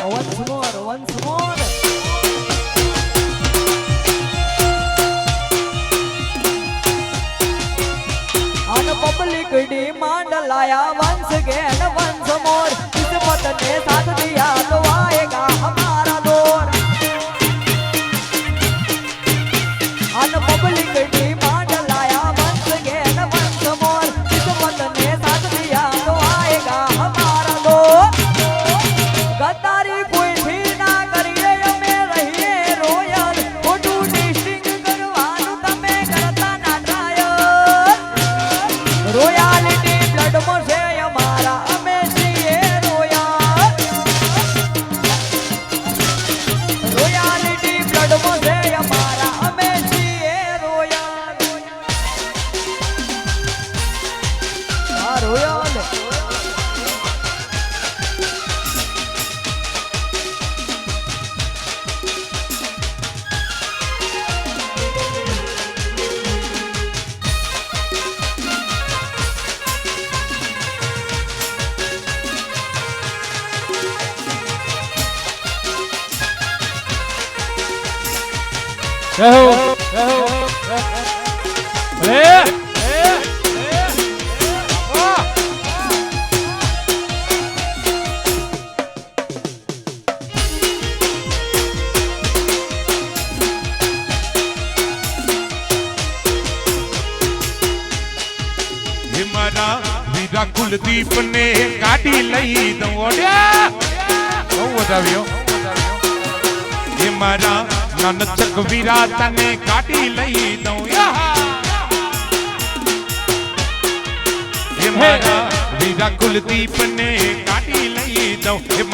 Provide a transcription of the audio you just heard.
once more. On public demand लाया once again once more. किस्मत ने साथ दिया तो आएगा हमारा दौर. On public demand लाया once again once more. किस्मत ने साथ दिया तो आएगा हमारा दौर. गद्दारी कोई भी ना करिए અમે રહીએ રોયલ. ખોટું ડિસ્ટિંગ કરવાનું તમે કરતા ના ટ્રાયલ. રોયાલિટી બ્લડમાં છે અમારા, અમે છીએ રોયલ. રોયાલિટી બ્લડમાં છે અમારા, અમે છીએ રોયલ. આ રોયલ વીરા કુલદીપ ને કાઢી લઈ દઉં ઓડ્યા બહુ વધાવ્યો એ મારા નાનચક વીરા તને કાઢી લઈ દઉં એ મારા વીરા કુલદીપ ને કાઢી લઈ દઉં